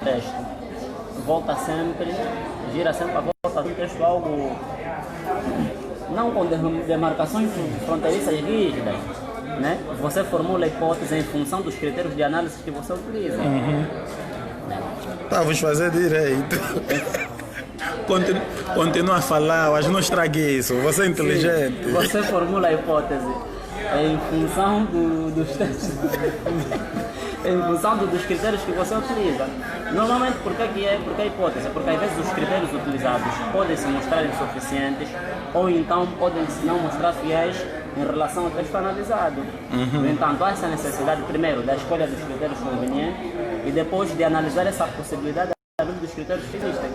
texto volta sempre, gira sempre a volta do texto algo não com demarcações fronteiriças rígidas, né? Você formula a hipótese em função dos critérios de análise que você utiliza. Vamos fazer direito. Continua a falar, mas não estrague isso. Você é inteligente. Sim, você formula a hipótese em função dos textos, em função dos critérios que você utiliza. Normalmente, porque a hipótese? Porque às vezes os critérios utilizados podem se mostrar insuficientes ou então podem se não mostrar fiéis em relação ao texto analisado. No entanto, há essa necessidade, primeiro, da escolha dos critérios convenientes e depois de analisar essa possibilidade dos critérios que existem.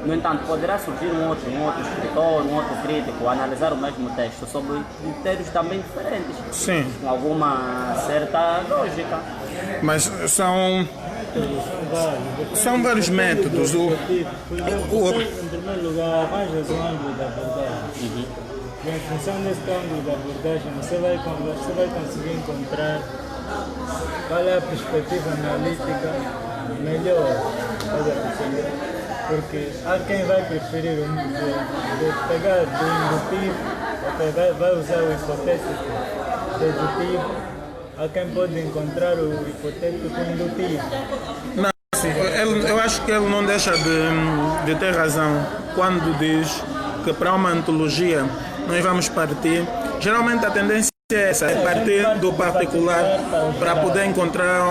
No entanto, poderá surgir um outro escritor, um outro crítico, analisar o mesmo texto sob critérios também diferentes. Sim. Com alguma certa lógica. Mas são vários métodos. Em primeiro lugar, arranja o ângulo da abordagem. E em função desse ângulo da abordagem, você vai conseguir encontrar qual é a perspectiva analítica melhor. Porque há quem vai preferir de pegar do indutivo, vai usar o hipotético dedutivo, há quem pode encontrar o hipotético indutivo. Não, eu acho que ele não deixa de ter razão quando diz que para uma antologia nós vamos partir. Geralmente a tendência é essa, é partir do particular para poder encontrar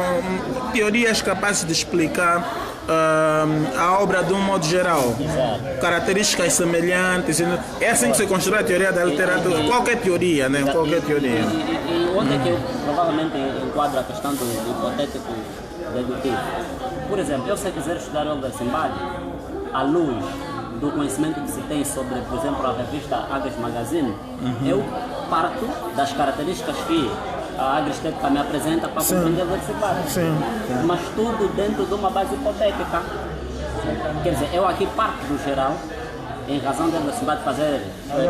teorias capazes de explicar a obra de um modo geral. Características semelhantes. É assim que se constrói a teoria da literatura. Qualquer teoria, né? Qualquer teoria. E onde é que eu provavelmente enquadro a questão do hipotético dedutivo? Por exemplo, eu se quiser estudar Oliver Simbali à luz do conhecimento que se tem sobre, por exemplo, a revista Agres Magazine, eu parto das características que a agroestética me apresenta para compreender o Simbali. Mas tudo dentro de uma base hipotética. Quer dizer, eu aqui parto do geral, em razão de Simbali fazer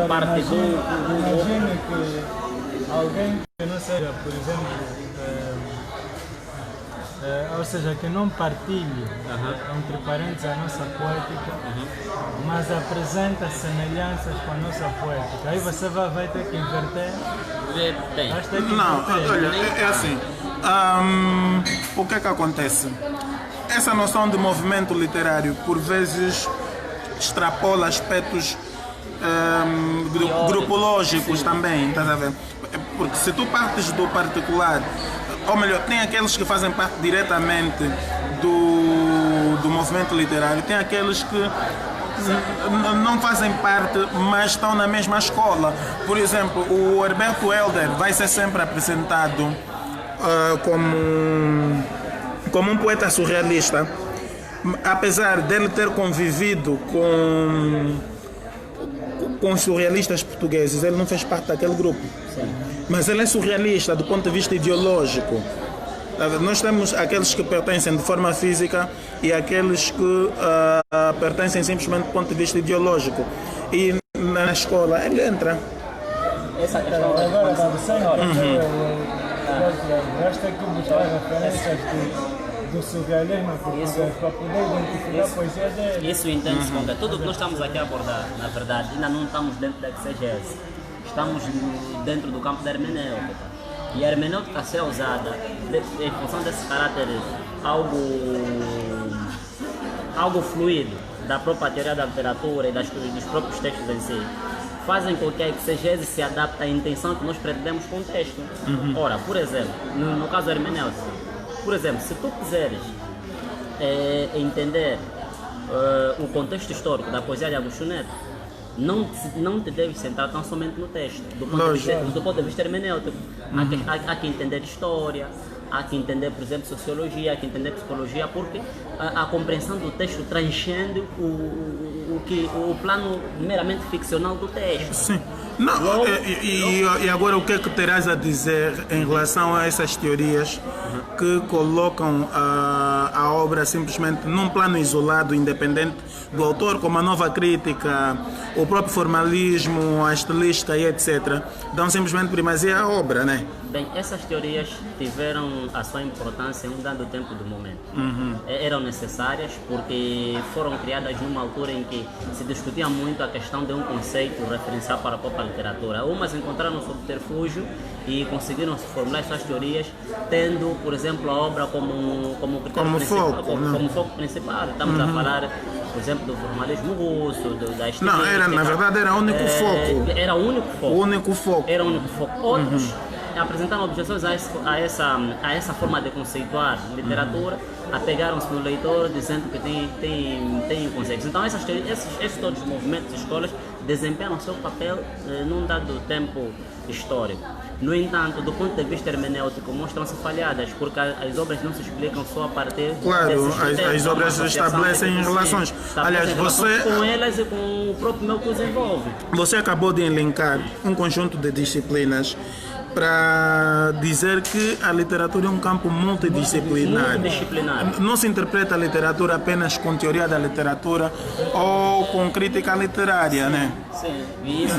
parte do... Imagine que alguém que não seja, por exemplo, ou seja, que não partilhe, entre parênteses, a nossa poética, mas apresenta semelhanças com a nossa poética. Aí você vai ter que inverter. Não, olha, é assim. O que é que acontece? Essa noção de movimento literário, por vezes, extrapola aspectos grupológicos também, estás a ver? Porque se tu partes do particular, ou melhor, tem aqueles que fazem parte diretamente do movimento literário, tem aqueles que não fazem parte, mas estão na mesma escola. Por exemplo, o Herberto Helder vai ser sempre apresentado como um poeta surrealista, apesar dele ter convivido com os surrealistas portugueses. Ele não fez parte daquele grupo. Mas ele é surrealista do ponto de vista ideológico. Nós temos aqueles que pertencem de forma física e aqueles que pertencem simplesmente do ponto de vista ideológico. E na escola ele entra. Essa questão agora, basta aqui buscar referências do surrealismo para poder identificar a poesia dele. Isso entende-se com que tudo que nós estamos aqui a abordar, na verdade, ainda não estamos dentro da exegese. Estamos dentro do campo da hermenêutica. E a hermenêutica a ser usada em função desse caráter algo fluido da própria teoria da literatura e dos próprios textos em si, fazem com que a exegese se adapte à intenção que nós pretendemos com o texto. Ora, por exemplo, no caso da hermenêutica, por exemplo, se tu quiseres entender o contexto histórico da poesia de Agostinho Neto, não te deves centrar tão somente no texto, do ponto de vista hermenêutico. Há que entender história, há que entender, por exemplo, sociologia, há que entender psicologia, porque a compreensão do texto transcende o plano meramente ficcional do texto. Sim. Não, e agora o que é que terás a dizer em relação a essas teorias que colocam a obra simplesmente num plano isolado, independente do autor, como a nova crítica, o próprio formalismo, a estilística e etc. Dão simplesmente primazia à obra, né? Bem, essas teorias tiveram a sua importância em um dado tempo do momento. Eram necessárias porque foram criadas numa altura em que se discutia muito a questão de um conceito referencial para a própria literatura. Umas encontraram subterfúgio e conseguiram formular suas teorias, tendo, por exemplo, a obra como foco principal. Estamos a falar, por exemplo, do formalismo russo, da estética. Não, na verdade era o único foco. Era o único foco. O único foco. Era o único foco. Outros apresentaram objeções a essa forma de conceituar literatura, apegaram-se no leitor dizendo que tem conceitos. Então esses todos os movimentos e escolas desempenham o seu papel num dado tempo histórico. No entanto, do ponto de vista hermenêutico, mostram-se falhadas, porque as obras não se explicam só a partir desses critérios. As obras estabelecem relações. Aliás, você com elas e com o próprio meio que os envolve. Você acabou de elencar um conjunto de disciplinas para dizer que a literatura é um campo multidisciplinar. Não se interpreta a literatura apenas com teoria da literatura ou com crítica literária, né? Sim, isso.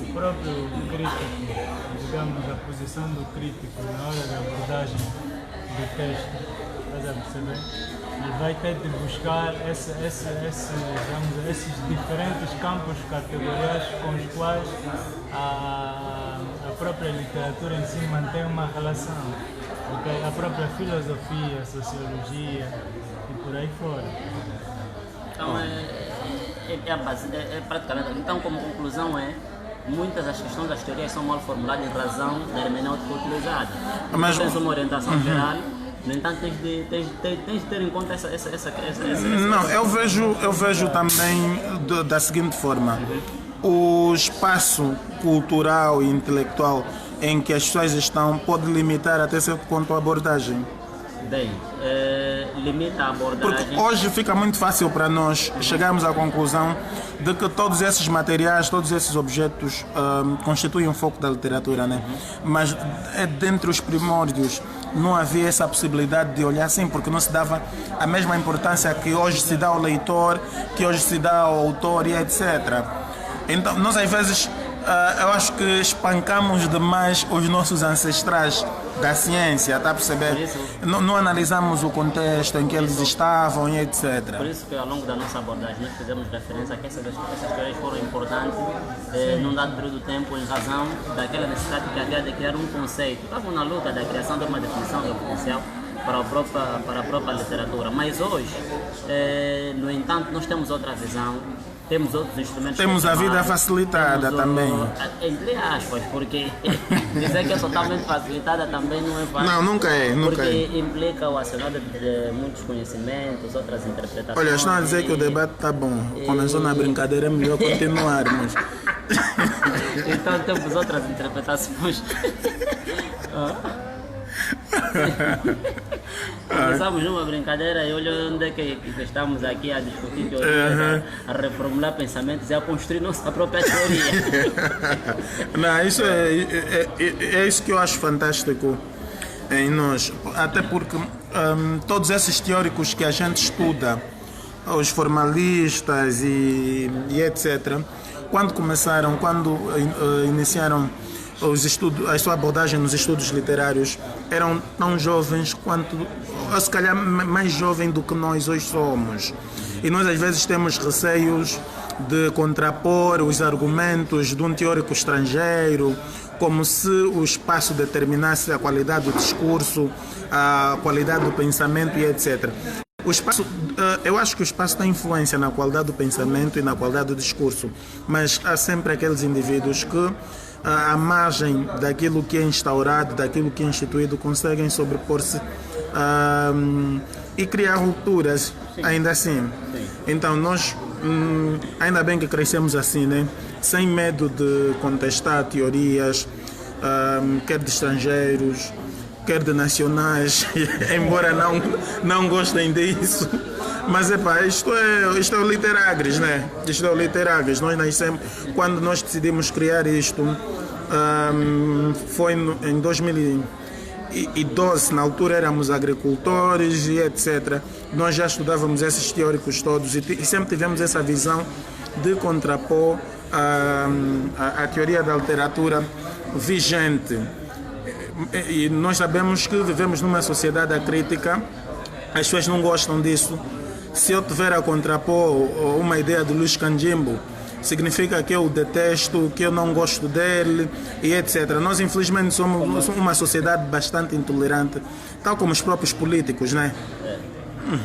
O próprio crítico, digamos, a posição do crítico na hora da abordagem do texto, estás a perceber? Ele vai ter de buscar esses diferentes campos categoriais com os quais a própria literatura em si mantém uma relação. Okay? A própria filosofia, a sociologia e por aí fora. Então é praticamente. Então, como conclusão muitas das questões das teorias são mal formuladas em razão da hermenêutica utilizada. Mas tens uma orientação geral. No entanto, tens de ter em conta essa Não, eu vejo também da seguinte forma. O espaço cultural e intelectual em que as pessoas estão pode limitar até certo ponto a abordagem. Bem, limita a abordagem. Porque hoje fica muito fácil para nós chegarmos à conclusão de que todos esses materiais, todos esses objetos constituem um foco da literatura, né? Mas dentre os primórdios não havia essa possibilidade de olhar assim, porque não se dava a mesma importância que hoje se dá ao leitor, que hoje se dá ao autor e etc. Então, nós às vezes, eu acho que espancamos demais os nossos ancestrais da ciência, está a perceber? Não analisamos o contexto em que eles estavam e etc. Por isso que ao longo da nossa abordagem nós fizemos referência a que essas teorias foram importantes num dado período de tempo em razão daquela necessidade que havia de criar um conceito. Estavam na luta da criação de uma definição referencial para a própria literatura. Mas hoje, no entanto, nós temos outra visão. Temos outros instrumentos. Temos a vida facilitada também. Entre aspas, porque dizer que é totalmente facilitada também não é fácil. Não, nunca é. Porque implica o acionado de muitos conhecimentos, outras interpretações. Olha, estão a dizer que o debate está bom. Começou na brincadeira, é melhor continuarmos. Então temos outras interpretações. Começamos numa brincadeira e olha onde é que estamos aqui a discutir teorias, a reformular pensamentos e a construir nossa própria teoria. Não, isso é isso que eu acho fantástico em nós, até porque todos esses teóricos que a gente estuda, os formalistas e etc., quando iniciaram a sua abordagem nos estudos literários, eram tão jovens quanto, ou se calhar mais jovens do que nós hoje somos. E nós às vezes temos receios de contrapor os argumentos de um teórico estrangeiro, como se o espaço determinasse a qualidade do discurso, a qualidade do pensamento e etc. O espaço, eu acho que o espaço tem influência na qualidade do pensamento e na qualidade do discurso, mas há sempre aqueles indivíduos que, à margem daquilo que é instaurado, daquilo que é instituído, conseguem sobrepor-se e criar rupturas, ainda assim. Então nós, ainda bem que crescemos assim, né? Sem medo de contestar teorias, quer de estrangeiros, quer de nacionais, embora não gostem disso. Mas isto é o Literagres, né? Isto é o Literagres. Nós nascemos, quando nós decidimos criar isto, foi em 2012, na altura éramos agricultores e etc. Nós já estudávamos esses teóricos todos e sempre tivemos essa visão de contrapor a teoria da literatura vigente. E nós sabemos que vivemos numa sociedade acrítica, as pessoas não gostam disso. Se eu tiver a contrapor uma ideia do Luís Canjimbo, significa que eu o detesto, que eu não gosto dele e etc. Nós infelizmente somos uma sociedade bastante intolerante, tal como os próprios políticos, né?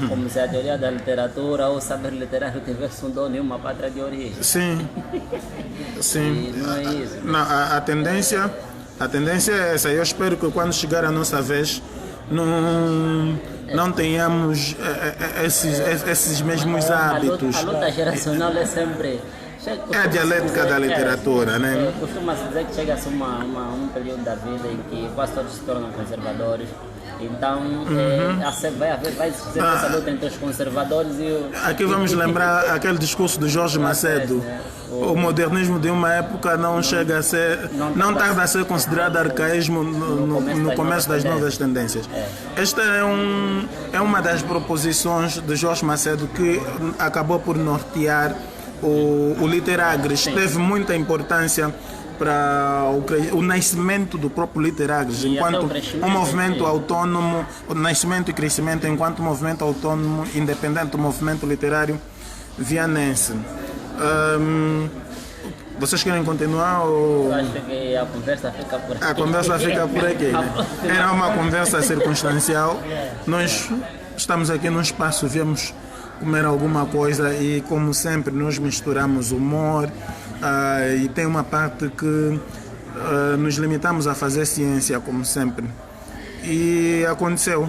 Como se a teoria da literatura ou saber literário tivesse um dono e uma pátria de origem. Sim, sim. E não é isso. Não, a tendência é essa. Eu espero que quando chegar a nossa vez não tenhamos esses mesmos hábitos. A luta geracional é sempre... É a dialética da literatura, né? Costuma-se dizer que chega-se um período da vida em que quase todos se tornam conservadores. Então, vai existir essa luta entre os conservadores e o... Aqui vamos lembrar aquele discurso do Jorge Macedo. O modernismo de uma época não chega a ser... Não tarda a ser considerado arcaísmo no começo das novas tendências. Esta é uma das proposições de Jorge Macedo que acabou por nortear o Literagres. Teve muita importância para o nascimento do próprio Literagres, enquanto um movimento autônomo, o nascimento e crescimento enquanto movimento autônomo independente do movimento literário vianense. Vocês querem continuar? Ou... Eu acho que a conversa fica por aqui. A conversa fica por aqui. Né? Era uma conversa circunstancial. Nós estamos aqui num espaço, viemos comer alguma coisa e, como sempre, nós misturamos humor e tem uma parte que nos limitamos a fazer ciência, como sempre. E aconteceu.